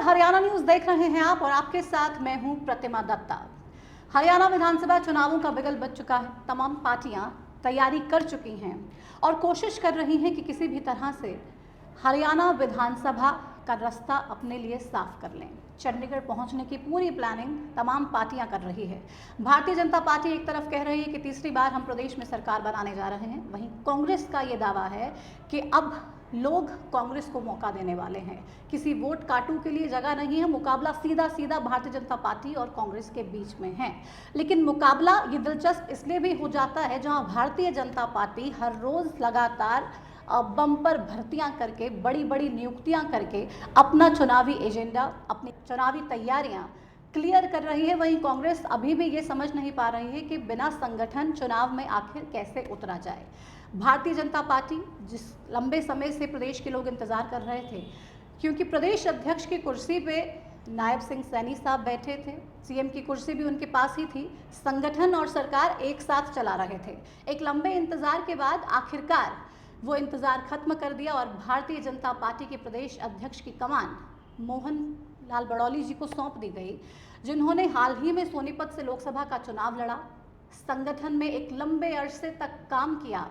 Haryana news देख रहे हैं आप और आपके साथ मैं हूं प्रतिमा दत्ता। हरियाणा विधानसभा चुनावों का बिगल बज चुका है। तमाम पार्टियां तैयारी कर चुकी हैं और कोशिश कर रही हैं कि किसी भी तरह से हरियाणा विधानसभा का रास्ता अपने लिए साफ कर लें। चंडीगढ़ पहुंचने की पूरी प्लानिंग तमाम पार्टियां कर रही है। भारतीय जनता पार्टी एक तरफ कह रही है कि तीसरी बार हम प्रदेश में सरकार बनाने जा रहे हैं, वहीं कांग्रेस का ये दावा है कि अब लोग कांग्रेस को मौका देने वाले हैं। किसी वोट काटू के लिए जगह नहीं है, मुकाबला सीधा सीधा भारतीय जनता पार्टी और कांग्रेस के बीच में है। लेकिन मुकाबला ये दिलचस्प इसलिए भी हो जाता है जहां भारतीय जनता पार्टी हर रोज लगातार बम्पर भर्तियां करके, बड़ी बड़ी नियुक्तियां करके अपना चुनावी एजेंडा, अपनी चुनावी तैयारियां क्लियर कर रही है। वहीं कांग्रेस अभी भी ये समझ नहीं पा रही है कि बिना संगठन चुनाव में आखिर कैसे उतरा जाए। भारतीय जनता पार्टी जिस लंबे समय से प्रदेश के लोग इंतजार कर रहे थे, क्योंकि प्रदेश अध्यक्ष की कुर्सी पे नायब सिंह सैनी साहब बैठे थे, सीएम की कुर्सी भी उनके पास ही थी, संगठन और सरकार एक साथ चला रहे थे। एक लंबे इंतजार के बाद आखिरकार वो इंतजार खत्म कर दिया और भारतीय जनता पार्टी के प्रदेश अध्यक्ष की कमान मोहन लाल बड़ौली जी को सौंप दी गई, जिन्होंने हाल ही में सोनीपत से लोकसभा का चुनाव लड़ा, संगठन में एक लंबे अरसे तक काम किया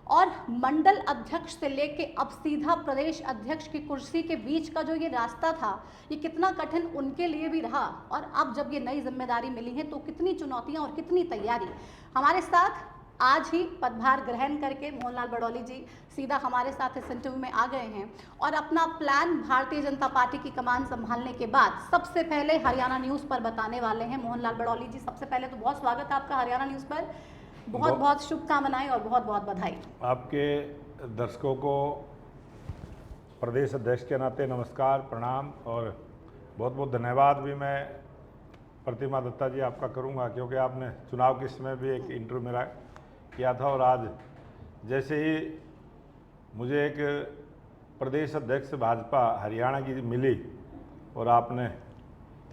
और मंडल अध्यक्ष से लेके अब सीधा प्रदेश अध्यक्ष की कुर्सी के बीच का जो ये रास्ता था, ये कितना कठिन उनके लिए भी रहा। और अब जब ये नई जिम्मेदारी मिली है तो कितनी चुनौतियां और कितनी तैयारी। हमारे साथ आज ही पदभार ग्रहण करके मोहनलाल बड़ौली जी सीधा हमारे साथ इस इंटरव्यू में आ गए हैं और अपना प्लान भारतीय जनता पार्टी की कमान संभालने के बाद सबसे पहले हरियाणा न्यूज़ पर बताने वाले हैं। मोहनलाल बड़ौली जी, सबसे पहले तो बहुत स्वागत है आपका हरियाणा न्यूज़ पर। बहुत बहुत शुभकामनाएं और बहुत बहुत बधाई। आपके दर्शकों को प्रदेश अध्यक्ष के नाते नमस्कार, प्रणाम और बहुत बहुत धन्यवाद भी मैं प्रतिमा दत्ता जी आपका करूंगा, क्योंकि आपने चुनाव के समय भी एक इंटरव्यू मेरा किया था और आज जैसे ही मुझे एक प्रदेश अध्यक्ष भाजपा हरियाणा की मिली और आपने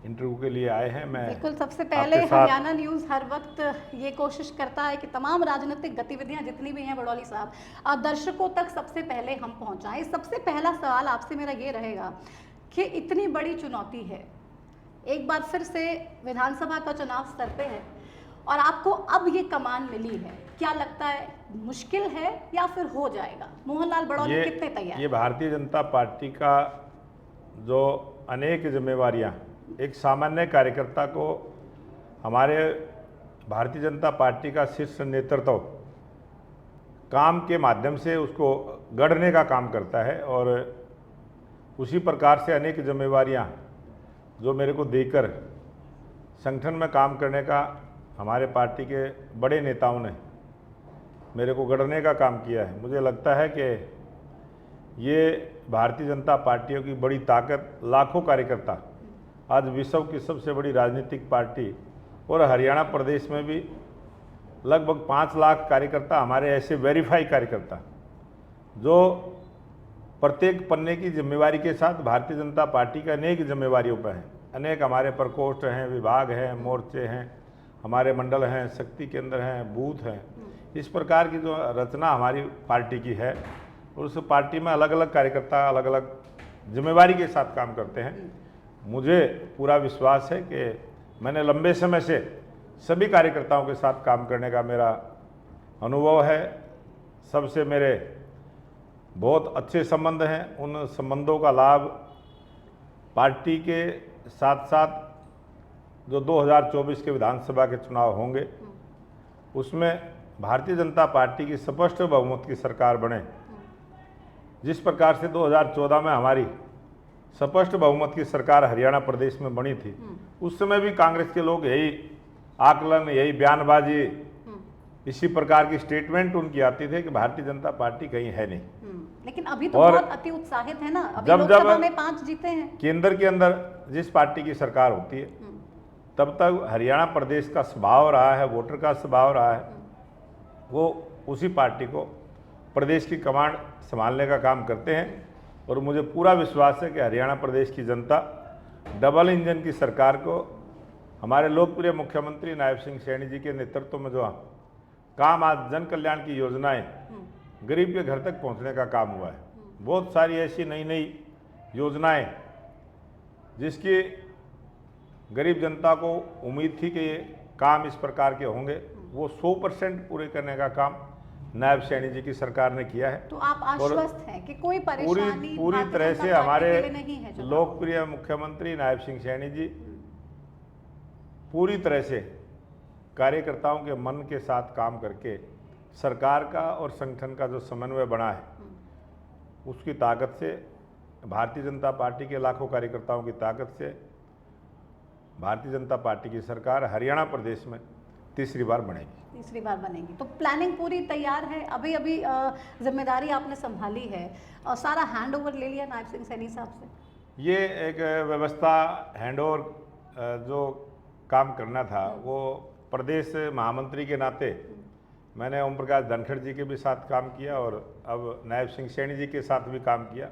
इंटरव्यू के लिए आए हैं, मैं बिल्कुल सबसे पहले हरियाणा न्यूज़ हर वक्त ये कोशिश करता है कि तमाम राजनीतिक गतिविधियां जितनी भी हैं बड़ौली साहब दर्शकों तक सबसे पहले हम पहुंचाएं। सबसे पहला सवाल आपसे मेरा ये रहेगा कि इतनी बड़ी चुनौती है, एक बार फिर से विधानसभा का चुनाव सर पे है और आपको अब ये कमान मिली है, क्या लगता है मुश्किल है या फिर हो जाएगा? मोहनलाल बड़ौली कितने तैयार? ये भारतीय जनता पार्टी का जो अनेक जिम्मेवारियां एक सामान्य कार्यकर्ता को हमारे भारतीय जनता पार्टी का शीर्ष नेतृत्व काम के माध्यम से उसको गढ़ने का काम करता है और उसी प्रकार से अनेक जिम्मेवारियां जो मेरे को देकर संगठन में काम करने का हमारे पार्टी के बड़े नेताओं ने मेरे को गढ़ने का काम किया है। मुझे लगता है कि ये भारतीय जनता पार्टियों की बड़ी ताकत, लाखों कार्यकर्ता, आज विश्व की सबसे बड़ी राजनीतिक पार्टी और हरियाणा प्रदेश में भी लगभग 5 लाख कार्यकर्ता, हमारे ऐसे वेरीफाई कार्यकर्ता जो प्रत्येक पन्ने की जिम्मेवारी के साथ भारतीय जनता पार्टी के अनेक जिम्मेवारियों पर हैं। अनेक हमारे प्रकोष्ठ हैं, विभाग हैं, मोर्चे हैं, हमारे मंडल हैं, शक्ति केंद्र हैं, बूथ हैं। इस प्रकार की जो रचना हमारी पार्टी की है और उस पार्टी में अलग अलग कार्यकर्ता अलग अलग जिम्मेवारी के साथ काम करते हैं। मुझे पूरा विश्वास है कि मैंने लंबे समय से सभी कार्यकर्ताओं के साथ काम करने का मेरा अनुभव है। सबसे मेरे बहुत अच्छे संबंध हैं। उन संबंधों का लाभ पार्टी के साथ साथ जो 2024 के विधानसभा के चुनाव होंगे उसमें भारतीय जनता पार्टी की स्पष्ट बहुमत की सरकार बने। जिस प्रकार से 2014 में हमारी स्पष्ट बहुमत की सरकार हरियाणा प्रदेश में बनी थी, उस समय भी कांग्रेस के लोग यही आकलन, यही बयानबाजी, इसी प्रकार की स्टेटमेंट उनकी आती थी कि भारतीय जनता पार्टी कहीं है नहीं। लेकिन अभी तो बहुत अति उत्साहित है ना, अभी लोकसभा में 5 जीते हैं। केंद्र के अंदर जिस पार्टी की सरकार होती है तब तक हरियाणा प्रदेश का स्वभाव रहा है, वोटर का स्वभाव रहा है, वो उसी पार्टी को प्रदेश की कमांड संभालने का काम करते हैं। और मुझे पूरा विश्वास है कि हरियाणा प्रदेश की जनता डबल इंजन की सरकार को हमारे लोकप्रिय मुख्यमंत्री नायब सिंह सैनी जी के नेतृत्व में जो काम, आज जन कल्याण की योजनाएं गरीब के घर तक पहुंचने का काम हुआ है। बहुत सारी ऐसी नई नई योजनाएं जिसकी गरीब जनता को उम्मीद थी कि ये काम इस प्रकार के होंगे, वो 100% पूरे करने का काम नायब सैनी जी की सरकार ने किया है। तो आप आश्वस्त हैं कि कोई पूरी परेशानी पूरी भारतीय तरह जनता से पार्टी हमारे के लिए नहीं है चुनाव? लोकप्रिय मुख्यमंत्री नायब सिंह सैनी जी पूरी तरह से कार्यकर्ताओं के मन के साथ काम करके सरकार का और संगठन का जो समन्वय बना है, उसकी ताकत से, भारतीय जनता पार्टी के लाखों कार्यकर्ताओं की ताकत से भारतीय जनता पार्टी की सरकार हरियाणा प्रदेश में तीसरी बार बनेगी। तो प्लानिंग पूरी तैयार है? अभी अभी जिम्मेदारी आपने संभाली है और सारा हैंड ओवर ले लिया नायब सिंह सैनी साहब से? ये एक व्यवस्था हैंड ओवर जो काम करना था, वो प्रदेश महामंत्री के नाते मैंने ओम प्रकाश धनखड़ जी के भी साथ काम किया और अब नायब सिंह सैनी जी के साथ भी काम किया।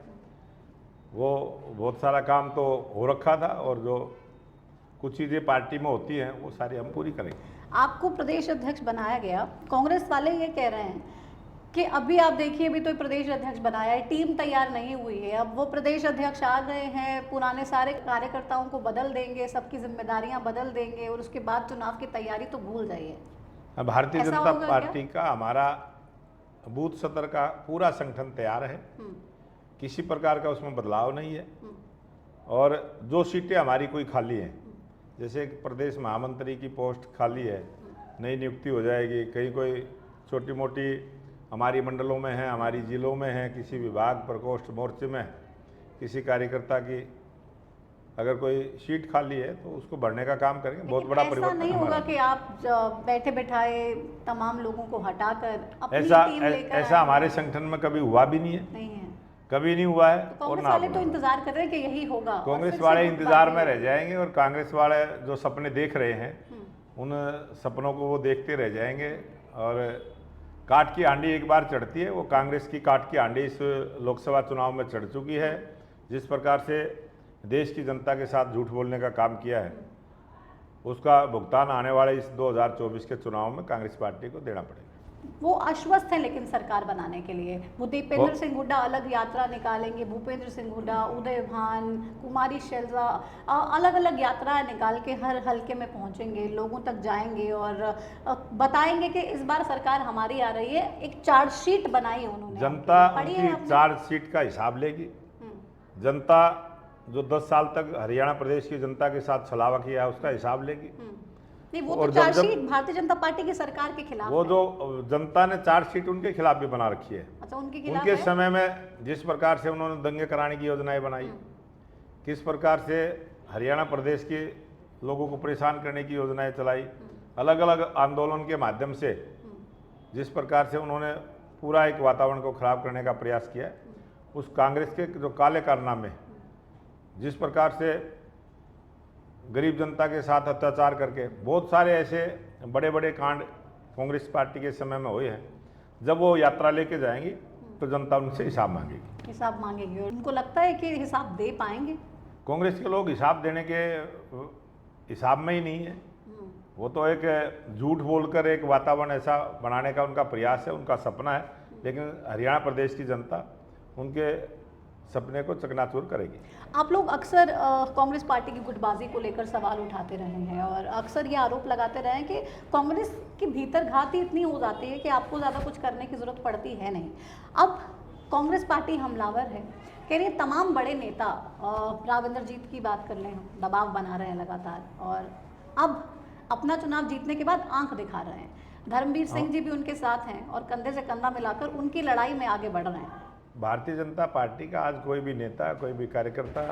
वो बहुत सारा काम तो हो रखा था और जो कुछ चीज़ें पार्टी में होती हैं वो सारी हम पूरी करेंगे। आपको प्रदेश अध्यक्ष बनाया गया, कांग्रेस वाले ये कह रहे हैं कि अभी आप देखिए, अभी तो प्रदेश अध्यक्ष बनाया है, टीम तैयार नहीं हुई है, अब वो प्रदेश अध्यक्ष आ गए हैं, पुराने सारे कार्यकर्ताओं को बदल देंगे, सबकी जिम्मेदारियां बदल देंगे और उसके बाद चुनाव की तैयारी तो भूल जाइए। भारतीय जनता पार्टी का, हमारा बूथ स्तर का पूरा संगठन तैयार है, किसी प्रकार का उसमें बदलाव नहीं है। और जो सीटें हमारी कोई खाली हैं, जैसे प्रदेश महामंत्री की पोस्ट खाली है, नई नियुक्ति हो जाएगी, कहीं कोई छोटी मोटी हमारी मंडलों में है, हमारी जिलों में है, किसी विभाग प्रकोष्ठ मोर्चे में किसी कार्यकर्ता की अगर कोई सीट खाली है तो उसको भरने का काम करेंगे। बहुत बड़ा परिवर्तन नहीं होगा कि आप बैठे बैठाए तमाम लोगों को हटाकर अपनी टीम लेकर ऐसा हमारे संगठन में कभी हुआ भी नहीं है, कभी नहीं हुआ है। तो कांग्रेस वाले तो इंतजार कर रहे हैं कि यही होगा। कांग्रेस वाले इंतजार में रह जाएंगे और कांग्रेस वाले जो सपने देख रहे हैं उन सपनों को वो देखते रह जाएंगे। और काट की हांडी एक बार चढ़ती है, वो कांग्रेस की काट की हांडी इस लोकसभा चुनाव में चढ़ चुकी है। जिस प्रकार से देश की जनता के साथ झूठ बोलने का काम किया है, उसका भुगतान आने वाले इस 2024 के चुनाव में कांग्रेस पार्टी को देना पड़ेगा। वो आश्वस्त है लेकिन सरकार बनाने के लिए। वो दीपेंद्र सिंह हुड्डा अलग यात्रा निकालेंगे, भूपेंद्र सिंह हुड्डा, उदय भान, कुमारी शैलजा अलग अलग यात्राएं निकाल के हर हलके में पहुंचेंगे, लोगों तक जाएंगे और बताएंगे कि इस बार सरकार हमारी आ रही है। एक चार्जशीट बनाई उन्होंने, जनता उनकी चार्जशीट का हिसाब लेगी। जनता जो 10 साल तक हरियाणा प्रदेश की जनता के साथ छलावा किया है उसका हिसाब लेगी। नहीं, वो तो चार्जशीट भारतीय जनता पार्टी की सरकार के खिलाफ वो जो जनता ने चार्जशीट उनके खिलाफ भी बना रखी है। अच्छा, उनके उनके समय में जिस प्रकार से उन्होंने दंगे कराने की योजनाएं बनाई, किस प्रकार से हरियाणा प्रदेश के लोगों को परेशान करने की योजनाएं चलाई, अलग अलग आंदोलन के माध्यम से जिस प्रकार से उन्होंने पूरा एक वातावरण को खराब करने का प्रयास किया, उस कांग्रेस के जो काले कारनामे, जिस प्रकार से गरीब जनता के साथ अत्याचार करके बहुत सारे ऐसे बड़े बड़े कांड कांग्रेस पार्टी के समय में हुए हैं, जब वो यात्रा लेके जाएंगी तो जनता उनसे हिसाब मांगेगी। और उनको लगता है कि हिसाब दे पाएंगे? कांग्रेस के लोग हिसाब देने के हिसाब में ही नहीं है। वो तो एक झूठ बोलकर एक वातावरण ऐसा बनाने का उनका प्रयास है, उनका सपना है, लेकिन हरियाणा प्रदेश की जनता उनके सपने को चकनाचूर करेगी। आप लोग अक्सर कांग्रेस पार्टी की गुटबाजी को लेकर सवाल उठाते रहे हैं और अक्सर ये आरोप लगाते रहे हैं कि कांग्रेस की भीतर घाती इतनी हो जाती है कि आपको ज़्यादा कुछ करने की ज़रूरत पड़ती है नहीं। अब कांग्रेस पार्टी हमलावर है, कह रही तमाम बड़े नेता, राविंदर जीत की बात कर लें, दबाव बना रहे हैं लगातार और अब अपना चुनाव जीतने के बाद आंख दिखा रहे हैं। धर्मवीर सिंह जी भी उनके साथ हैं और कंधे से कंधा मिलाकर उनकी लड़ाई में आगे बढ़ रहे हैं। भारतीय जनता पार्टी का आज कोई भी नेता, कोई भी कार्यकर्ता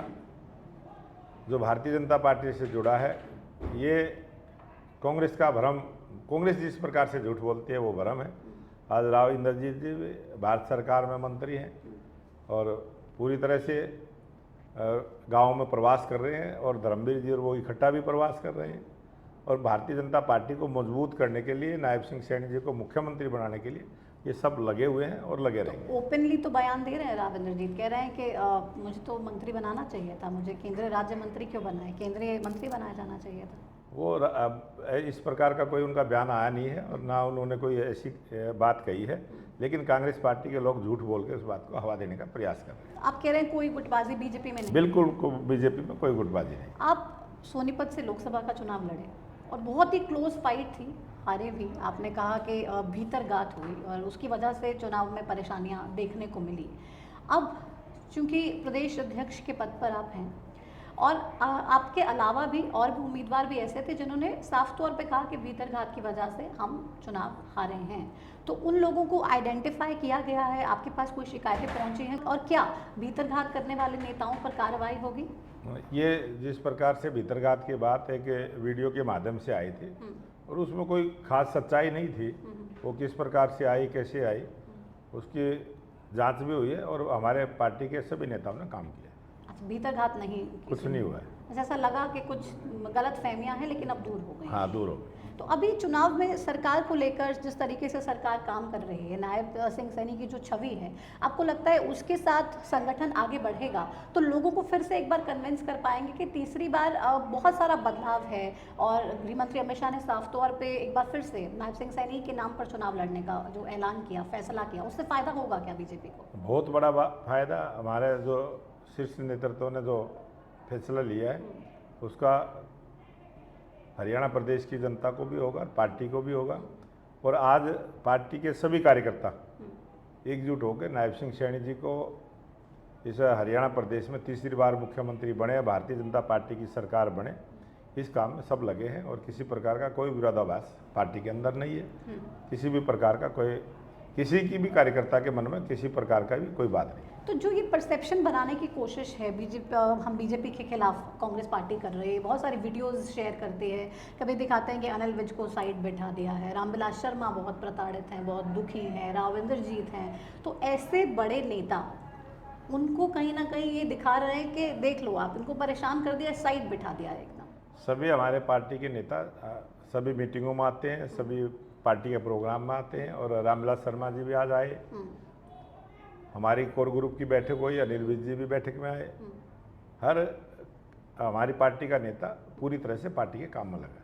जो भारतीय जनता पार्टी से जुड़ा है, ये कांग्रेस का भ्रम, कांग्रेस जिस प्रकार से झूठ बोलती है वो भ्रम है। आज राविंदर जीत जी भी भारत सरकार में मंत्री हैं और पूरी तरह से गाँव में प्रवास कर रहे हैं और धर्मवीर जी और वो इकट्ठा भी प्रवास कर रहे हैं और भारतीय जनता पार्टी को मजबूत करने के लिए, नायब सिंह सैनी जी को मुख्यमंत्री बनाने के लिए ये सब लगे हुए हैं और लगे रहेंगे। ओपनली तो बयान दे रहे हैं राविंदर जीत, कह रहे हैं कि मुझे तो मंत्री बनाना चाहिए था, मुझे केंद्रीय राज्य मंत्री क्यों बनाए, केंद्रीय मंत्री बनाया जाना चाहिए था। वो इस प्रकार का कोई उनका बयान आया नहीं है और ना उन्होंने कोई ऐसी बात कही है लेकिन कांग्रेस पार्टी के लोग झूठ बोल के उस बात को हवा देने का प्रयास कर रहे हैं। आप कह रहे हैं कोई गुटबाजी बीजेपी में नहीं? बिल्कुल बीजेपी में कोई गुटबाजी नहीं। आप सोनीपत से लोकसभा का चुनाव लड़े और बहुत ही क्लोज फाइट थी, हारे भी। आपने कहा कि भीतरघात हुई और उसकी वजह से चुनाव में परेशानियां देखने को मिली। अब चूंकि प्रदेश अध्यक्ष के पद पर आप हैं और आपके अलावा भी और भी उम्मीदवार भी ऐसे थे जिन्होंने साफ तौर पे कहा कि भीतरघात की वजह से हम चुनाव हारे हैं, तो उन लोगों को आइडेंटिफाई किया गया है? आपके पास कोई शिकायतें पहुंची हैं और क्या भीतरघात करने वाले नेताओं पर कार्रवाई होगी? ये जिस प्रकार से भीतरघात की बात एक वीडियो के माध्यम से आई थी और उसमें कोई खास सच्चाई नहीं थी, वो किस प्रकार से आई, कैसे आई, उसकी जांच भी हुई है और हमारे पार्टी के सभी नेताओं ने काम किया। अच्छा, भीतरघात नहीं, कुछ नहीं हुआ है। ऐसा लगा कि कुछ गलत फहमियां हैं लेकिन अब दूर हो गई। हाँ, दूर हो गई। तो अभी चुनाव में सरकार को लेकर जिस तरीके से सरकार काम कर रही है, नायब सिंह सैनी की जो छवि है, आपको लगता है उसके साथ संगठन आगे बढ़ेगा तो लोगों को फिर से एक बार कन्विंस कर पाएंगे कि तीसरी बार बहुत सारा बदलाव है? और गृह मंत्री अमित शाह ने साफ तौर पे एक बार फिर से नायब सिंह सैनी के नाम पर चुनाव लड़ने का जो ऐलान किया, फैसला किया, उससे फायदा होगा क्या बीजेपी को? बहुत बड़ा फायदा। हमारे जो शीर्ष नेतृत्व ने जो फैसला लिया है उसका हरियाणा प्रदेश की जनता को भी होगा, पार्टी को भी होगा। और आज पार्टी के सभी कार्यकर्ता एकजुट होकर नायब सिंह सैनी जी को इस हरियाणा प्रदेश में तीसरी बार मुख्यमंत्री बने, भारतीय जनता पार्टी की सरकार बने, इस काम में सब लगे हैं और किसी प्रकार का कोई विरोधाभास पार्टी के अंदर नहीं है। किसी भी प्रकार का किसी की भी कार्यकर्ता के मन में किसी प्रकार का भी कोई बात नहीं। तो जो ये परसेप्शन बनाने की कोशिश है हम बीजेपी के खिलाफ कांग्रेस पार्टी कर रही है, बहुत सारी वीडियोस शेयर करती है, कभी दिखाते हैं कि अनिल विज को साइड बैठा दिया है, रामविलास शर्मा बहुत प्रताड़ित हैं, बहुत दुखी हैं, राव इंद्रजीत हैं, तो ऐसे बड़े नेता उनको कहीं ना कहीं ये दिखा रहे हैं कि देख लो आप, इनको परेशान कर दिया, साइड बैठा दिया एकदम। सभी हमारे पार्टी के नेता सभी मीटिंगों में आते हैं, सभी पार्टी के प्रोग्राम में आते हैं और रामविलास शर्मा जी भी आज आए, हमारी कोर ग्रुप की बैठक हुई, अनिल विज जी भी बैठक में आए। हर हमारी पार्टी का नेता पूरी तरह से पार्टी के काम में लगा।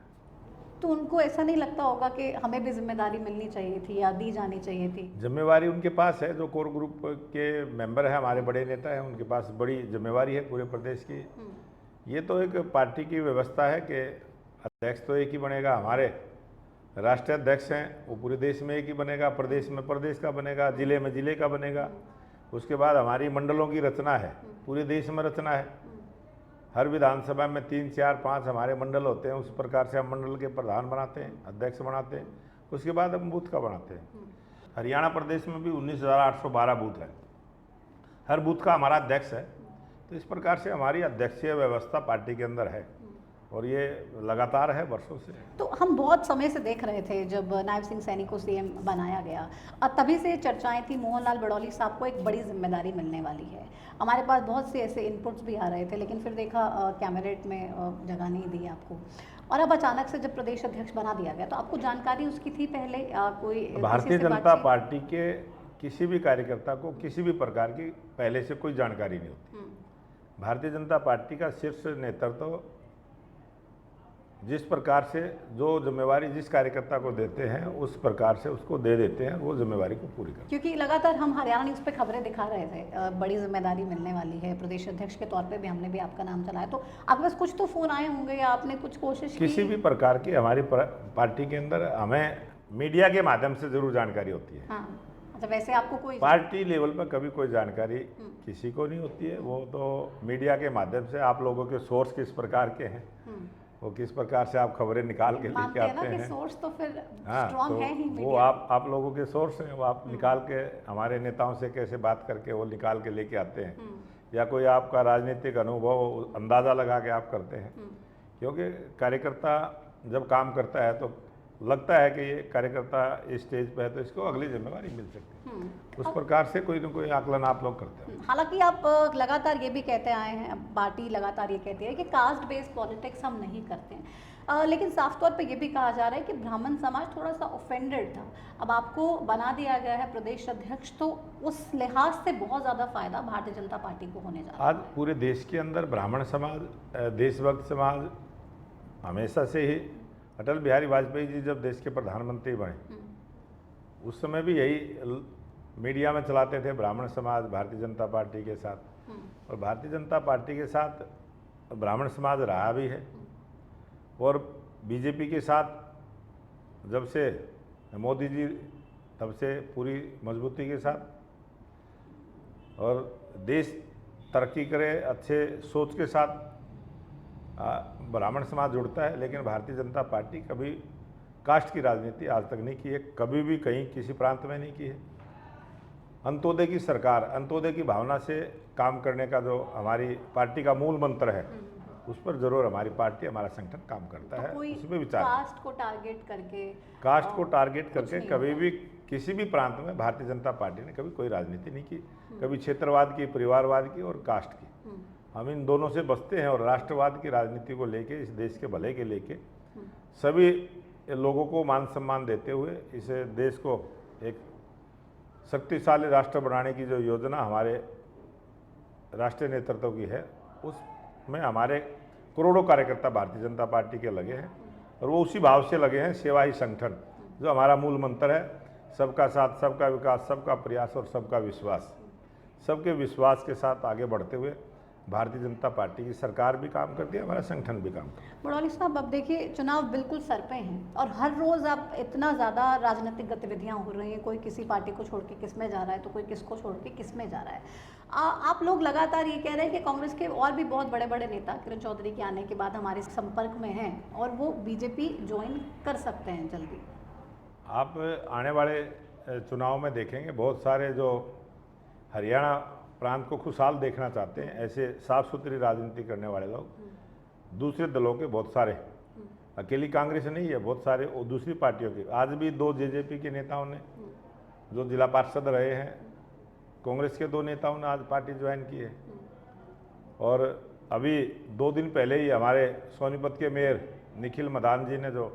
तो उनको ऐसा नहीं लगता होगा कि हमें भी जिम्मेदारी मिलनी चाहिए थी या दी जानी चाहिए थी? जिम्मेवारी उनके पास है, जो कोर ग्रुप के मेंबर हैं, हमारे बड़े नेता हैं, उनके पास बड़ी जिम्मेवारी है पूरे प्रदेश की। ये तो एक पार्टी की व्यवस्था है कि अध्यक्ष तो एक ही बनेगा, हमारे राष्ट्रीय अध्यक्ष हैं वो पूरे देश में एक ही बनेगा, प्रदेश में प्रदेश का बनेगा, जिले में जिले का बनेगा। उसके बाद हमारी मंडलों की रचना है, पूरे देश में रचना है। हर विधानसभा में 3, 4, 5 हमारे मंडल होते हैं, उस प्रकार से हम मंडल के प्रधान बनाते हैं, अध्यक्ष बनाते हैं, उसके बाद हम बूथ का बनाते हैं। हरियाणा प्रदेश में भी 19,812 बूथ हैं, हर बूथ का हमारा अध्यक्ष है। तो इस प्रकार से हमारी अध्यक्षीय व्यवस्था पार्टी के अंदर है और ये लगातार है वर्षों से। तो हम बहुत समय से देख रहे थे जब नायब सिंह सैनी को सीएम बनाया गया और तभी से चर्चाएं थी मोहन लाल बड़ौली साहब को एक बड़ी जिम्मेदारी मिलने वाली है। हमारे पास बहुत से ऐसे इनपुट्स भी आ रहे थे, लेकिन फिर देखा कैबिनेट में जगह नहीं दी आपको और अब अचानक से जब प्रदेश अध्यक्ष बना दिया गया, तो आपको जानकारी उसकी थी पहले? कोई भारतीय जनता पार्टी के किसी भी कार्यकर्ता को किसी भी प्रकार की पहले से कोई जानकारी नहीं होती। भारतीय जनता पार्टी का शीर्ष नेतृत्व जिस प्रकार से जो जिम्मेवारी जिस कार्यकर्ता को देते हैं उस प्रकार से उसको दे देते हैं, वो जिम्मेवारी को पूरी करते हैं। क्योंकि लगातार हम हरियाणा न्यूज़ पे खबरें दिखा रहे थे, बड़ी जिम्मेदारी मिलने वाली है, प्रदेश अध्यक्ष के तौर पे भी हमने भी आपका नाम चलाया, तो आपके पास कुछ तो फोन आए होंगे या आपने कुछ कोशिश की? किसी भी प्रकार की हमारी पार्टी के अंदर हमें मीडिया के माध्यम से जरूर जानकारी होती है। हाँ, अच्छा, वैसे आपको कोई पार्टी लेवल पर कभी कोई जानकारी किसी को नहीं होती है, वो तो मीडिया के माध्यम से आप लोगों के सोर्स किस प्रकार के हैं, वो किस प्रकार से आप खबरें निकाल के लेके आते हैं। सोर्स तो फिर हाँ, स्ट्रॉन्ग तो है ही वो आप लोगों के सोर्स हैं, वो आप निकाल के हमारे नेताओं से कैसे बात करके वो निकाल के लेके आते हैं, या कोई आपका राजनीतिक अनुभव अंदाज़ा लगा के आप करते हैं। क्योंकि कार्यकर्ता जब काम करता है तो लगता है कि ये कार्यकर्ता इस स्टेज पे है तो इसको अगली जिम्मेवारी मिल सकती है, उस प्रकार से कोई न कोई आकलन आप लोग करते हैं। हालांकि आप लगातार ये भी कहते आए हैं, पार्टी लगातार ये कहती है कि कास्ट बेस्ड पॉलिटिक्स हम नहीं करते हैं, लेकिन साफ तौर पे ये भी कहा जा रहा है कि ब्राह्मण समाज थोड़ा सा ऑफेंडेड था, अब आपको बना दिया गया है प्रदेश अध्यक्ष, तो उस लिहाज से बहुत ज़्यादा फायदा भारतीय जनता पार्टी को होने जा रहा है। आज पूरे देश के अंदर ब्राह्मण समाज, देशभक्त समाज हमेशा से ही, अटल बिहारी वाजपेयी जी जब देश के प्रधानमंत्री बने उस समय भी यही मीडिया में चलाते थे ब्राह्मण समाज भारतीय जनता पार्टी के साथ, और भारतीय जनता पार्टी के साथ ब्राह्मण समाज रहा भी है, और बीजेपी के साथ जब से मोदी जी तब से पूरी मजबूती के साथ, और देश तरक्की करे अच्छे सोच के साथ ब्राह्मण समाज जुड़ता है। लेकिन भारतीय जनता पार्टी कभी कास्ट की राजनीति आज तक नहीं की है, कभी भी कहीं किसी प्रांत में नहीं की है। अंत्योदय की सरकार, अंत्योदय की भावना से काम करने का जो हमारी पार्टी का मूल मंत्र है, उस पर जरूर हमारी पार्टी, हमारा संगठन काम करता है। उसमें विचार कास्ट को टारगेट करके, कास्ट को टारगेट करके कभी भी किसी भी प्रांत में भारतीय जनता पार्टी ने कभी कोई राजनीति नहीं की, कभी क्षेत्रवाद की, परिवारवाद की और कास्ट की। हम इन दोनों से बचते हैं, और राष्ट्रवाद की राजनीति को लेके, इस देश के भले के लेके सभी लोगों को मान सम्मान देते हुए इस देश को एक शक्तिशाली राष्ट्र बनाने की जो योजना हमारे राष्ट्रीय नेतृत्व की है, उसमें हमारे करोड़ों कार्यकर्ता भारतीय जनता पार्टी के लगे हैं, और वो उसी भाव से लगे हैं। सेवा ही संगठन जो हमारा मूल मंत्र है, सबका साथ, सबका विकास, सबका प्रयास और सबका विश्वास। सबके विश्वास के साथ आगे बढ़ते हुए भारतीय जनता पार्टी की सरकार भी काम करती है, हमारा संगठन भी काम करता है। बड़ौली साहब, अब देखिए चुनाव बिल्कुल सर पे हैं, और हर रोज़ अब इतना ज़्यादा राजनीतिक गतिविधियां हो रही हैं, कोई किसी पार्टी को छोड़ के किस में जा रहा है, तो कोई किसको छोड़ के किस में जा रहा है। आप लोग लगातार ये कह रहे हैं कि कांग्रेस के और भी बहुत बड़े बड़े नेता किरण चौधरी के आने के बाद हमारे संपर्क में हैं, और वो बीजेपी ज्वाइन कर सकते हैं जल्दी। आप आने वाले चुनाव में देखेंगे बहुत सारे जो हरियाणा प्रांत को खुशहाल देखना चाहते हैं, ऐसे साफ सुथरी राजनीति करने वाले लोग दूसरे दलों के बहुत सारे, अकेली कांग्रेस नहीं है, बहुत सारे दूसरी पार्टियों के। आज भी 2 जेजेपी के नेताओं ने जो जिला पार्षद रहे हैं, कांग्रेस के 2 नेताओं ने आज पार्टी ज्वाइन की है। और अभी 2 दिन पहले ही हमारे सोनीपत के मेयर निखिल मदान जी ने जो,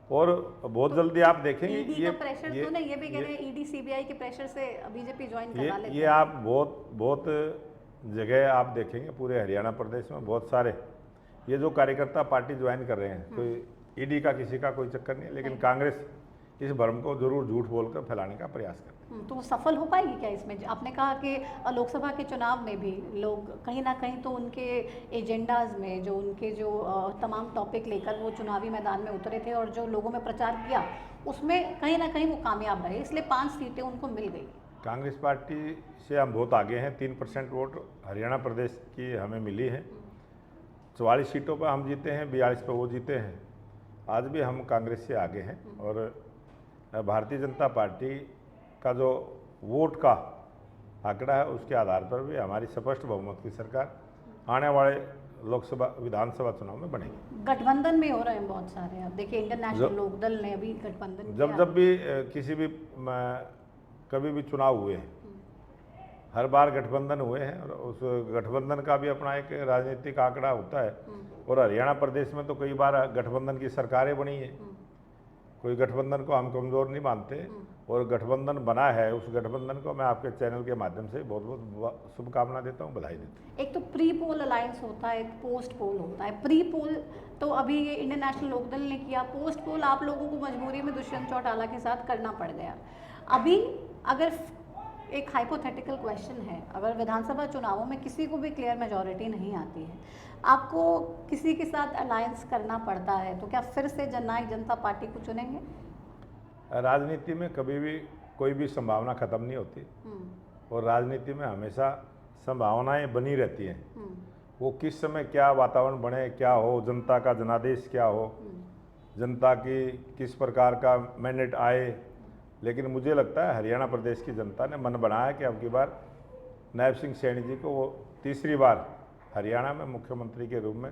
और बहुत जल्दी आप देखेंगे ये प्रेशर तो नहीं, ये भी कह रहे हैं ईडी सीबीआई के प्रेशर से बीजेपी ज्वाइन करवा लेते हैं। ये आप बहुत जगह आप देखेंगे पूरे हरियाणा प्रदेश में बहुत सारे ये जो कार्यकर्ता पार्टी ज्वाइन कर रहे हैं, कोई ईडी का किसी का कोई चक्कर नहीं है, लेकिन कांग्रेस इस भ्रम को जरूर झूठ बोलकर फैलाने का प्रयास करती है। तो वो सफल हो पाएगी क्या इसमें? आपने कहा कि लोकसभा के चुनाव में भी लोग कहीं ना कहीं तो उनके एजेंडाज में जो उनके जो तमाम टॉपिक लेकर वो चुनावी मैदान में उतरे थे और जो लोगों में प्रचार किया, उसमें कहीं ना कहीं वो कामयाब रहे, इसलिए 5 सीटें उनको मिल गई। कांग्रेस पार्टी से हम बहुत आगे हैं, 3% वोट हरियाणा प्रदेश की हमें मिली है। 44 सीटों पर हम जीते हैं, 42 पर वो जीते हैं। आज भी हम कांग्रेस से आगे हैं, और भारतीय जनता पार्टी का जो वोट का आंकड़ा है उसके आधार पर भी हमारी स्पष्ट बहुमत की सरकार आने वाले लोकसभा विधानसभा चुनाव में बनेगी। गठबंधन में हो रहे हैं बहुत सारे, आप देखिए इंटरनेशनल लोकदल ने अभी गठबंधन जब भी किसी भी कभी भी चुनाव हुए हैं, हर बार गठबंधन हुए हैं, और उस गठबंधन का भी अपना एक राजनीतिक आंकड़ा होता है। और हरियाणा प्रदेश में तो कई बार गठबंधन की सरकारें बनी है, कोई गठबंधन को हम कमज़ोर नहीं मानते, और गठबंधन बना है, उस गठबंधन को मैं आपके चैनल के माध्यम से बहुत बहुत शुभकामना देता हूँ, बधाई देता हूँ। एक तो प्री पोल अलायंस होता है, एक पोस्ट पोल होता है। प्री पोल तो अभी ये इंडियन नेशनल लोकदल ने किया, पोस्ट पोल आप लोगों को मजबूरी में दुष्यंत चौटाला के साथ करना पड़ गया। अभी अगर एक हाइपोथेटिकल क्वेश्चन है, अगर विधानसभा चुनावों में किसी को भी क्लियर मेजॉरिटी नहीं आती है, आपको किसी के साथ अलायंस करना पड़ता है, तो क्या फिर से जननायक जनता पार्टी को चुनेंगे? राजनीति में कभी भी कोई भी संभावना खत्म नहीं होती, और राजनीति में हमेशा संभावनाएं बनी रहती हैं। वो किस समय क्या वातावरण बने, क्या हो, जनता का जनादेश क्या हो, जनता की किस प्रकार का मैंडेट आए, लेकिन मुझे लगता है हरियाणा प्रदेश की जनता ने मन बनाया कि अब की बार नायब सिंह सैनी जी को वो तीसरी बार हरियाणा में मुख्यमंत्री के रूप में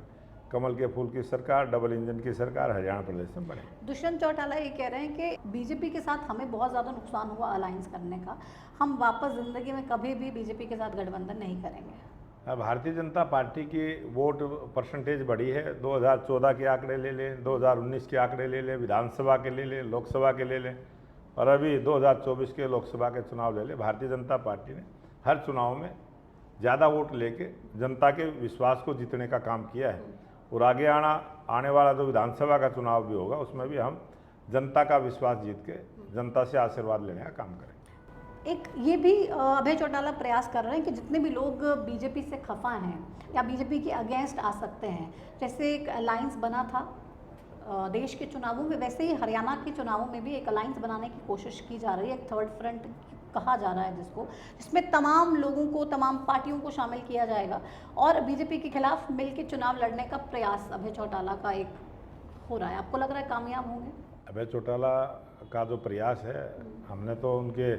कमल के फूल की सरकार, डबल इंजन की सरकार हरियाणा प्रदेश में बने। दुष्यंत चौटाला ये कह रहे हैं कि बीजेपी के साथ हमें बहुत ज़्यादा नुकसान हुआ अलायंस करने का, हम वापस ज़िंदगी में कभी भी बीजेपी के साथ गठबंधन नहीं करेंगे। भारतीय जनता पार्टी की वोट परसेंटेज बढ़ी है। 2014 के आंकड़े ले लें, 2019 के आंकड़े ले लें, विधानसभा के ले लें, लोकसभा के ले लें, और अभी 2024 के लोकसभा के चुनाव ले लें। भारतीय जनता पार्टी ने हर चुनाव में ज़्यादा वोट लेके जनता के विश्वास को जीतने का काम किया है, और आगे आने वाला जो विधानसभा का चुनाव भी होगा उसमें भी हम जनता का विश्वास जीत के जनता से आशीर्वाद लेने का काम करेंगे। एक ये भी अभय चौटाला प्रयास कर रहे हैं कि जितने भी लोग बीजेपी से खफा हैं या बीजेपी के अगेंस्ट आ सकते हैं, जैसे एक अलायंस बना था देश के चुनावों में, वैसे ही हरियाणा के चुनावों में भी एक अलायंस बनाने की कोशिश की जा रही है, एक थर्ड फ्रंट कहा जा रहा है जिसमें तमाम लोगों को, तमाम पार्टियों को शामिल किया जाएगा और बीजेपी के खिलाफ मिलकर चुनाव लड़ने का प्रयास अभय चौटाला का एक हो रहा है। आपको लग रहा है कामयाब होंगे? अभय चौटाला का जो प्रयास है, हमने तो उनके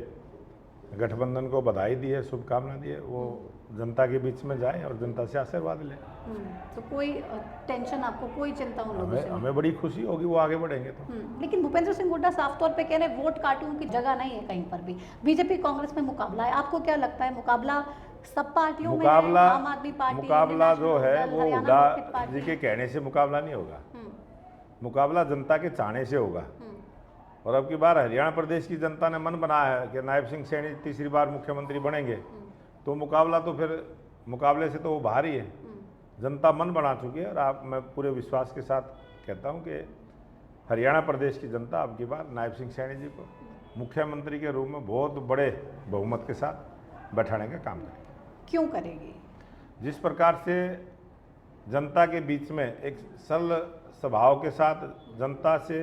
गठबंधन को बधाई दी है, शुभकामना दी है, वो जनता के बीच में जाए और जनता से आशीर्वाद ले। तो कोई टेंशन आपको, कोई चिंता उन लोगों से? हमें बड़ी खुशी होगी वो आगे बढ़ेंगे तो। लेकिन भूपेंद्र सिंह हुड्डा साफ तौर पे कह रहे हैं वोट काटूं की जगह नहीं है कहीं पर भी, बीजेपी कांग्रेस में मुकाबला है। आपको क्या लगता है मुकाबला सब पार्टियों में है? आम आदमी पार्टी, मुकाबला जो है वो हुड्डा जी जी के कहने से मुकाबला नहीं होगा, मुकाबला जनता के चाहने से होगा। और अब की बार हरियाणा प्रदेश की जनता ने मन बनाया है कि नायब सिंह सैनी तीसरी बार मुख्यमंत्री बनेंगे, तो मुकाबला तो फिर मुकाबले से तो वो बाहर ही है। जनता मन बना चुकी है और मैं पूरे विश्वास के साथ कहता हूं कि हरियाणा प्रदेश की जनता अब की बार नायब सिंह सैनी जी को मुख्यमंत्री के रूप में बहुत बड़े बहुमत के साथ बैठाने का काम करेगी। क्यों करेगी? जिस प्रकार से जनता के बीच में एक सरल स्वभाव के साथ जनता से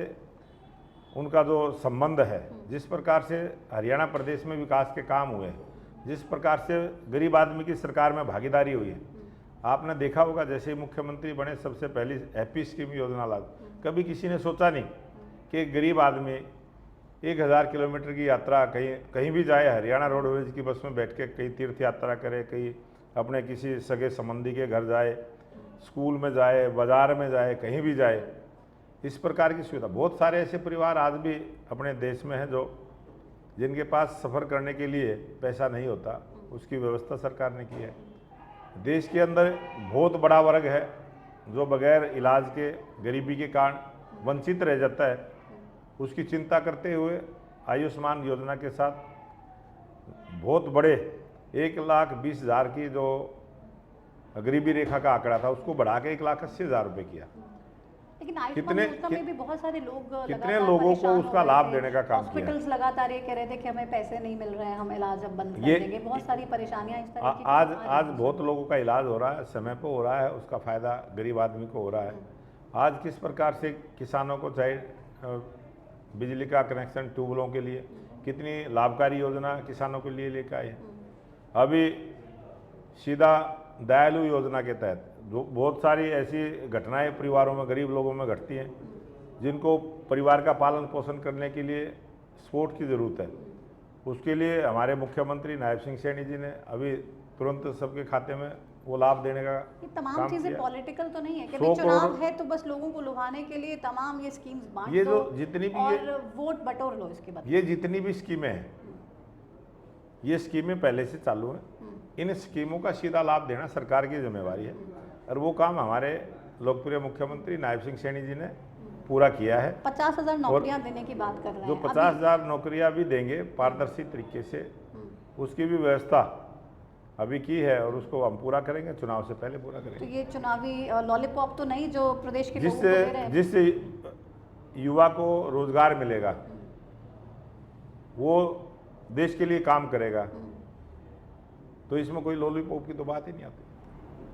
उनका जो संबंध है, जिस प्रकार से हरियाणा प्रदेश में विकास के काम हुए, जिस प्रकार से गरीब आदमी की सरकार में भागीदारी हुई है, आपने देखा होगा जैसे ही मुख्यमंत्री बने सबसे पहली हैप्पी स्कीम योजना लागू। कभी किसी ने सोचा नहीं कि गरीब आदमी 1000 किलोमीटर की यात्रा कहीं भी जाए, हरियाणा रोडवेज की बस में बैठ के कहीं तीर्थ यात्रा करे, कहीं अपने किसी सगे संबंधी के घर जाए, स्कूल में जाए, बाजार में जाए, कहीं भी जाए, इस प्रकार की सुविधा। बहुत सारे ऐसे परिवार आज भी अपने देश में हैं जो जिनके पास सफ़र करने के लिए पैसा नहीं होता, उसकी व्यवस्था सरकार ने की है। देश के अंदर बहुत बड़ा वर्ग है जो बगैर इलाज के गरीबी के कारण वंचित रह जाता है, उसकी चिंता करते हुए आयुष्मान योजना के साथ बहुत बड़े 1,20,000 की जो गरीबी रेखा का आंकड़ा था उसको बढ़ा के 1,80,000 रुपये किया। लेकिन आयुष्मान योजना में भी बहुत सारे लोग कितने लोगों को उसका लाभ देने का काम किया। हॉस्पिटल्स लगातार ये कह रहे थे कि हमें पैसे नहीं मिल रहे हैं, हम इलाज अब बंद कर देंगे, बहुत सारी परेशानियां इस तरह की। आज बहुत लोगों का इलाज हो रहा है, समय पर हो रहा है, उसका फायदा गरीब आदमी को हो रहा है। आज किस प्रकार से किसानों को चाहे बिजली का कनेक्शन ट्यूबवेलों के लिए कितनी लाभकारी योजना किसानों के लिए लेकर आए हैं। अभी सीधा दयालु योजना के तहत जो बहुत सारी ऐसी घटनाएं परिवारों में, गरीब लोगों में घटती हैं, जिनको परिवार का पालन पोषण करने के लिए सपोर्ट की ज़रूरत है, उसके लिए हमारे मुख्यमंत्री नायब सिंह सैनी जी ने अभी तुरंत सबके खाते में वो लाभ देने का ये तमाम चीजें पॉलिटिकल तो नहीं है कि चुनाव है तो बस लोगों को लुभाने के लिए तमाम ये स्कीम्स बांट ये दो जो जितनी भी और वोट बटोर लो इसके बाद। ये जितनी भी स्कीमें हैं, ये स्कीमें पहले से चालू हैं, इन स्कीमों का सीधा लाभ देना सरकार की जिम्मेवारी है और वो काम हमारे लोकप्रिय मुख्यमंत्री नायब सिंह सैनी जी ने पूरा किया है। 50,000 नौकरियां देने की बात कर रहे हैं, जो 50,000 नौकरियां भी देंगे पारदर्शी तरीके से, उसकी भी व्यवस्था अभी की है और उसको हम पूरा करेंगे, चुनाव से पहले पूरा करेंगे। तो ये चुनावी लॉलीपॉप तो नहीं जो प्रदेश के लोगों को दे रहे हैं? जिससे युवा को रोजगार मिलेगा, वो देश के लिए काम करेगा, तो इसमें कोई लॉलीपॉप की तो बात ही नहीं आती।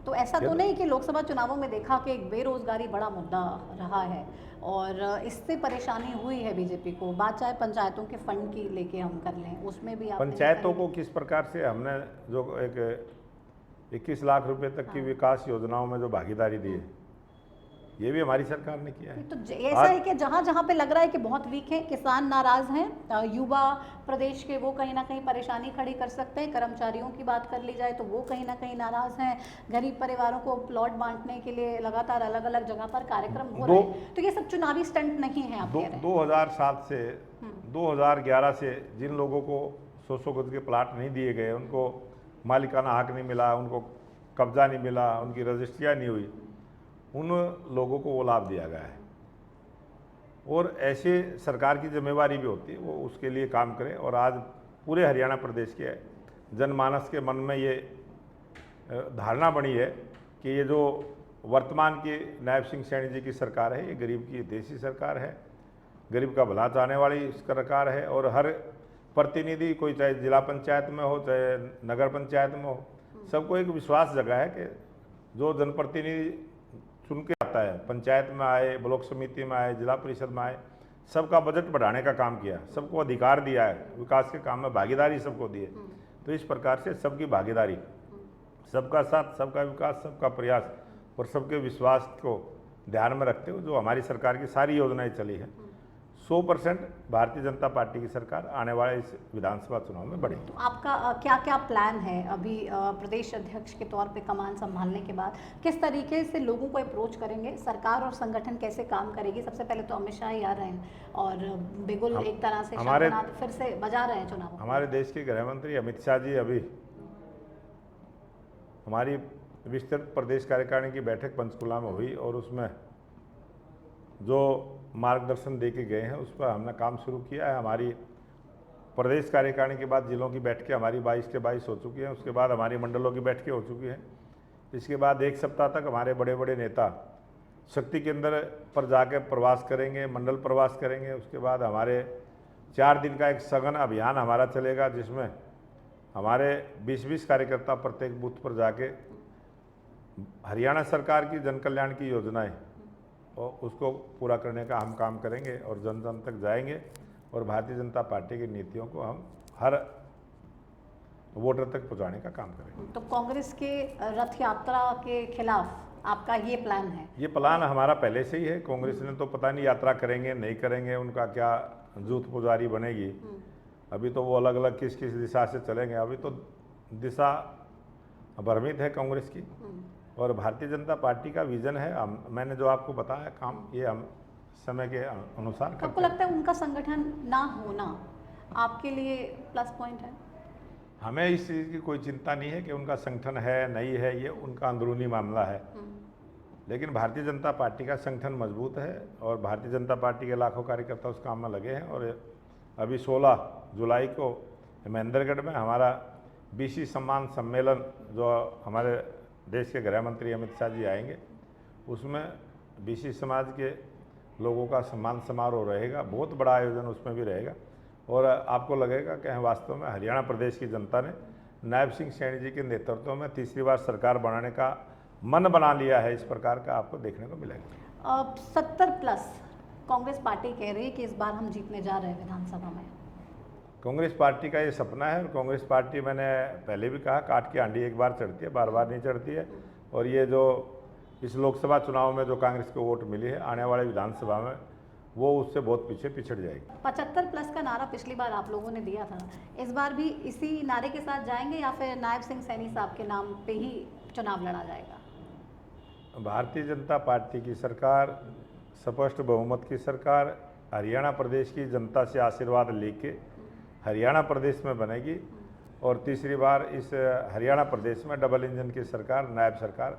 तो ऐसा तो नहीं कि लोकसभा चुनावों में देखा कि बेरोजगारी बड़ा मुद्दा रहा है और इससे परेशानी हुई है बीजेपी को, बात चाहे पंचायतों के फंड की लेके हम कर लें, उसमें भी पंचायतों को किस प्रकार से हमने जो एक 21 लाख रुपए तक की विकास योजनाओं में जो भागीदारी दी है, ये भी हमारी सरकार ने किया है। तो ऐसा है कि जहाँ जहाँ पे लग रहा है कि बहुत वीक है, किसान नाराज हैं, युवा प्रदेश के वो कहीं ना कहीं परेशानी खड़ी कर सकते हैं, कर्मचारियों की बात कर ली जाए तो वो कहीं ना कहीं नाराज हैं, गरीब परिवारों को प्लॉट बांटने के लिए लगातार अलग अलग जगह पर कार्यक्रम हो रहे हैं, तो ये सब चुनावी स्टंट नहीं है आप कह रहे हैं? 2007 से 2011 से जिन लोगों को 100 गज के प्लाट नहीं दिए गए, उनको मालिकाना हक नहीं मिला, उनको कब्जा नहीं मिला, उनकी रजिस्ट्रियाँ नहीं हुई, उन लोगों को वो लाभ दिया गया है। और ऐसे सरकार की जिम्मेवारी भी होती है वो उसके लिए काम करे। और आज पूरे हरियाणा प्रदेश के जनमानस के मन में ये धारणा बनी है कि ये जो वर्तमान की नायब सिंह सैनी जी की सरकार है, ये गरीब की देसी सरकार है, गरीब का भला चाहने वाली सरकार है और हर प्रतिनिधि, कोई चाहे जिला पंचायत में हो चाहे नगर पंचायत में हो, सबको एक विश्वास जगा है कि जो जनप्रतिनिधि चुन के आता है, पंचायत में आए, ब्लॉक समिति में आए, जिला परिषद में आए, सबका बजट बढ़ाने का काम किया, सबको अधिकार दिया है, विकास के काम में भागीदारी सबको दी है। तो इस प्रकार से सबकी भागीदारी, सबका साथ, सबका विकास, सबका प्रयास और सबके विश्वास को ध्यान में रखते हुए जो हमारी सरकार की सारी योजनाएं चली हैं, 100% भारतीय जनता पार्टी की सरकार आने वाले इस विधानसभा चुनाव में बढ़ेगी। तो आपका क्या क्या प्लान है अभी प्रदेश अध्यक्ष के तौर पे कमान संभालने के बाद? किस तरीके से लोगों को अप्रोच करेंगे? सरकार और संगठन कैसे काम करेगी? सबसे पहले तो अमित शाह ही आ रहे हैं और बिगुल एक तरह से शंखनाद फिर से बजा रहे हैं चुनाव। हमारे देश के गृह मंत्री अमित शाह जी अभी हमारी विस्तृत प्रदेश कार्यकारिणी की बैठक पंचकुला में हुई और उसमें जो मार्गदर्शन दे के गए हैं उस पर हमने काम शुरू किया है। हमारी प्रदेश कार्यकारिणी के बाद जिलों की बैठकें हमारी 22 के 22 हो चुकी हैं, उसके बाद हमारी मंडलों की बैठकें हो चुकी हैं। इसके बाद एक सप्ताह तक हमारे बड़े बड़े नेता शक्ति केंद्र पर जाकर प्रवास करेंगे, मंडल प्रवास करेंगे। उसके बाद हमारे 4 दिन का एक सघन अभियान हमारा चलेगा जिसमें हमारे 20-20 कार्यकर्ता प्रत्येक बूथ पर जाके हरियाणा सरकार की जन कल्याण की योजनाएं और उसको पूरा करने का हम काम करेंगे और जन जन तक जाएंगे और भारतीय जनता पार्टी की नीतियों को हम हर वोटर तक पहुंचाने का काम करेंगे। तो कांग्रेस के रथ यात्रा के खिलाफ आपका ये प्लान है? ये प्लान हमारा पहले से ही है। कांग्रेस ने तो पता नहीं यात्रा करेंगे नहीं करेंगे, उनका क्या जूथ पुजारी बनेगी। अभी तो वो अलग अलग किस किस दिशा से चलेंगे, अभी तो दिशा भ्रमित है कांग्रेस की। और भारतीय जनता पार्टी का विजन है, मैंने जो आपको बताया काम, ये हम समय के अनुसार। आपको लगता है उनका संगठन ना होना आपके लिए प्लस पॉइंट है? हमें इस चीज़ की कोई चिंता नहीं है कि उनका संगठन है नहीं है, ये उनका अंदरूनी मामला है। लेकिन भारतीय जनता पार्टी का संगठन मजबूत है और भारतीय जनता पार्टी के लाखों कार्यकर्ता उस काम में लगे हैं। और अभी 16 जुलाई को महेंद्रगढ़ में हमारा बीसी सम्मान सम्मेलन, जो हमारे देश के गृह मंत्री अमित शाह जी आएंगे, उसमें बीसी समाज के लोगों का सम्मान समारोह रहेगा। बहुत बड़ा आयोजन उसमें भी रहेगा और आपको लगेगा कि वास्तव में हरियाणा प्रदेश की जनता ने नायब सिंह सैनी जी के नेतृत्व में तीसरी बार सरकार बनाने का मन बना लिया है। इस प्रकार का आपको देखने को मिलेगा। 70+ कांग्रेस पार्टी कह रही है कि इस बार हम जीतने जा रहे हैं विधानसभा में। कांग्रेस पार्टी का ये सपना है और कांग्रेस पार्टी, मैंने पहले भी कहा, काट की आंधी एक बार चढ़ती है, बार बार नहीं चढ़ती है। और ये जो इस लोकसभा चुनाव में जो कांग्रेस को वोट मिली है, आने वाले विधानसभा में वो उससे बहुत पीछे पिछड़ जाएगी। 75+ का नारा पिछली बार आप लोगों ने दिया था, इस बार भी इसी नारे के साथ जाएंगे या फिर नायब सिंह सैनी साहब के नाम पे ही चुनाव लड़ा जाएगा? भारतीय जनता पार्टी की सरकार, स्पष्ट बहुमत की सरकार, हरियाणा प्रदेश की जनता से आशीर्वाद लेके हरियाणा प्रदेश में बनेगी और तीसरी बार इस हरियाणा प्रदेश में डबल इंजन की सरकार, नायब सरकार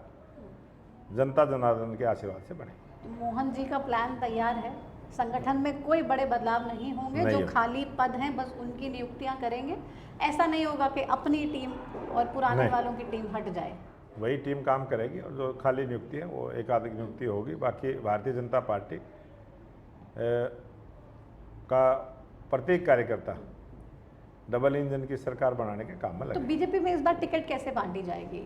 जनता जनार्दन के आशीर्वाद से बनेगी। मोहन जी का प्लान तैयार है, संगठन में कोई बड़े बदलाव नहीं होंगे, जो खाली पद हैं बस उनकी नियुक्तियां करेंगे। ऐसा नहीं होगा कि अपनी टीम और पुराने वालों की टीम हट जाए, वही टीम काम करेगी और जो खाली नियुक्ति है वो एक आध नियुक्ति होगी। बाकी भारतीय जनता पार्टी का प्रत्येक कार्यकर्ता डबल इंजन की सरकार बनाने के काम में लगे। तो बीजेपी में इस बार टिकट कैसे बांटी जाएगी?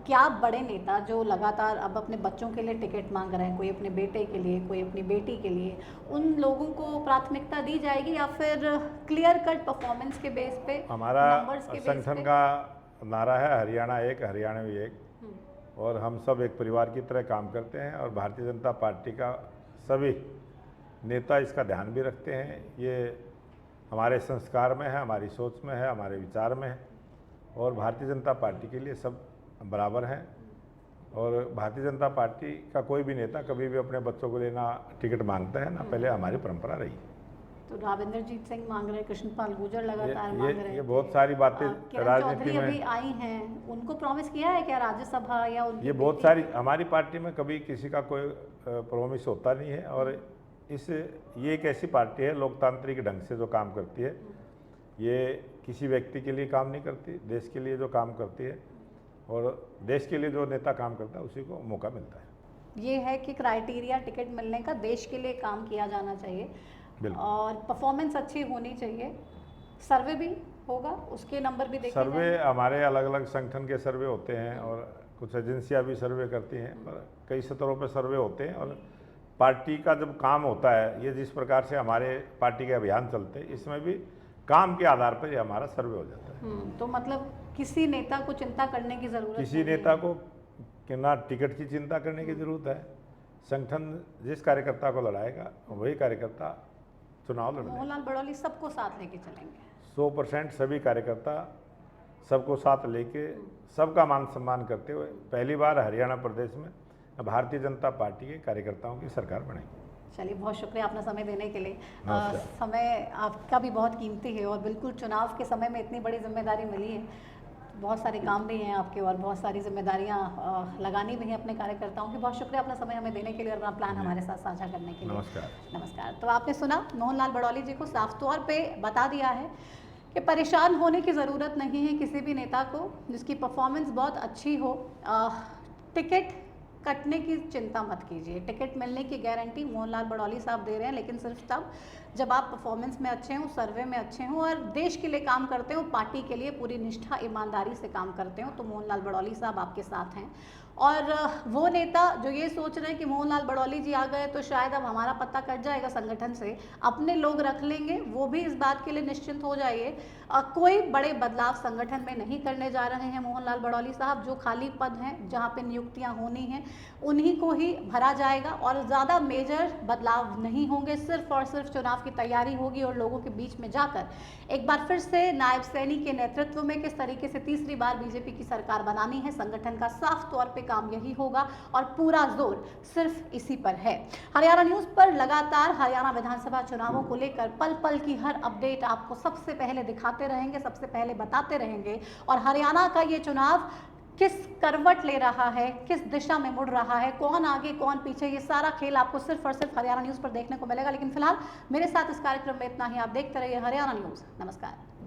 क्या बड़े नेता जो लगातार अब अपने बच्चों के लिए टिकट मांग रहे हैं, कोई अपने बेटे के लिए, कोई अपनी बेटी के लिए, उन लोगों को प्राथमिकता दी जाएगी या फिर क्लियर कट परफॉर्मेंस के बेस पे? हमारा संगठन का नारा है हरियाणा एक, हरियाणवी एक, और हम सब एक परिवार की तरह काम करते हैं और भारतीय जनता पार्टी का सभी नेता इसका ध्यान भी रखते हैं। ये हमारे संस्कार में है, हमारी सोच में है, हमारे विचार में है और भारतीय जनता पार्टी के लिए सब बराबर हैं। और भारतीय जनता पार्टी का कोई भी नेता कभी भी अपने बच्चों को लेना टिकट मांगता है ना, पहले हमारी परंपरा रही। तो राविंद्रजीत सिंह मांग रहे, कृष्णपाल गुर्जर लगातार मांग रहे हैं। ये बहुत सारी बातें राजनीति में अभी आई हैं, उनको प्रॉमिस किया है क्या राज्यसभा या उनकी? ये बहुत सारी, हमारी पार्टी में कभी किसी का कोई प्रॉमिस होता नहीं है और ये एक ऐसी पार्टी है लोकतांत्रिक ढंग से जो काम करती है। ये किसी व्यक्ति के लिए काम नहीं करती, देश के लिए जो काम करती है और देश के लिए जो नेता काम करता है उसी को मौका मिलता है। ये है कि क्राइटेरिया टिकट मिलने का देश के लिए काम किया जाना चाहिए और परफॉर्मेंस अच्छी होनी चाहिए सर्वे भी होगा, उसके नंबर भी देखे सर्वे जाएंगे? हमारे अलग अलग संगठन के सर्वे होते हैं और कुछ एजेंसियां भी सर्वे करती हैं, पर कई स्तरों पर सर्वे होते हैं। और पार्टी का जब काम होता है, ये जिस प्रकार से हमारे पार्टी के अभियान चलते हैं, इसमें भी काम के आधार पर ये हमारा सर्वे हो जाता है। तो मतलब किसी नेता को चिंता करने की जरूरत किसी नहीं है। नेता को कि ना टिकट की चिंता करने की जरूरत है। संगठन जिस कार्यकर्ता को लड़ाएगा वही कार्यकर्ता चुनाव लड़ लेगा। मोहनलाल बड़ौली सबको साथ लेके चलेंगे। 100% सभी कार्यकर्ता सबको साथ लेके सबका मान सम्मान करते हुए पहली बार हरियाणा प्रदेश में भारतीय जनता पार्टी के कार्यकर्ताओं की सरकार बनेगी। चलिए, बहुत शुक्रिया अपना समय देने के लिए। नमस्कार। समय आपका भी बहुत कीमती है और बिल्कुल चुनाव के समय में इतनी बड़ी जिम्मेदारी मिली है, बहुत सारे काम भी हैं आपके और बहुत सारी जिम्मेदारियां लगानी भी हैं अपने कार्यकर्ताओं की। बहुत शुक्रिया अपना समय हमें देने के लिए और अपना प्लान हमारे साथ साझा करने के लिए। नमस्कार। तो आपने सुना मोहनलाल बड़ौली जी को साफ तौर पे बता दिया है कि परेशान होने की ज़रूरत नहीं है किसी भी नेता को जिसकी परफॉर्मेंस बहुत अच्छी हो। टिकट कटने की चिंता मत कीजिए, टिकट मिलने की गारंटी मोहनलाल बड़ौली साहब दे रहे हैं, लेकिन सिर्फ तब जब आप परफॉर्मेंस में अच्छे हों, सर्वे में अच्छे हों और देश के लिए काम करते हो, पार्टी के लिए पूरी निष्ठा ईमानदारी से काम करते हो, तो मोहनलाल बड़ौली साहब आपके साथ हैं। और वो नेता जो ये सोच रहे हैं कि मोहनलाल बड़ौली जी आ गए तो शायद अब हमारा पत्ता कट जाएगा संगठन से, अपने लोग रख लेंगे, वो भी इस बात के लिए निश्चिंत हो जाइए। कोई बड़े बदलाव संगठन में नहीं करने जा रहे हैं मोहनलाल बड़ौली साहब। जो खाली पद हैं, जहाँ पे नियुक्तियाँ होनी हैं, उन्हीं को ही भरा जाएगा और ज़्यादा मेजर बदलाव नहीं होंगे। सिर्फ और सिर्फ चुनाव की तैयारी होगी और लोगों के बीच में जाकर एक बार फिर से नायब सैनी के नेतृत्व में किस तरीके से तीसरी बार बीजेपी की सरकार बनानी है, संगठन का साफ तौर पे काम यही होगा और पूरा जोर सिर्फ इसी पर है। हरियाणा न्यूज़ पर लगातार हरियाणा विधानसभा चुनावों को लेकर पल पल की हर अपडेट आपको सबसे पहले दिखाते रहेंगे, सबसे पहले बताते रहेंगे। और हरियाणा का ये चुनाव किस करवट ले रहा है, किस दिशा में मुड़ रहा है, कौन आगे कौन पीछे, ये सारा खेल आपको सिर्फ और सिर्फ हरियाणा न्यूज़ पर देखने को मिलेगा। लेकिन फिलहाल मेरे साथ इस कार्यक्रम में इतना ही। आप देखते रहिए हरियाणा न्यूज़। नमस्कार।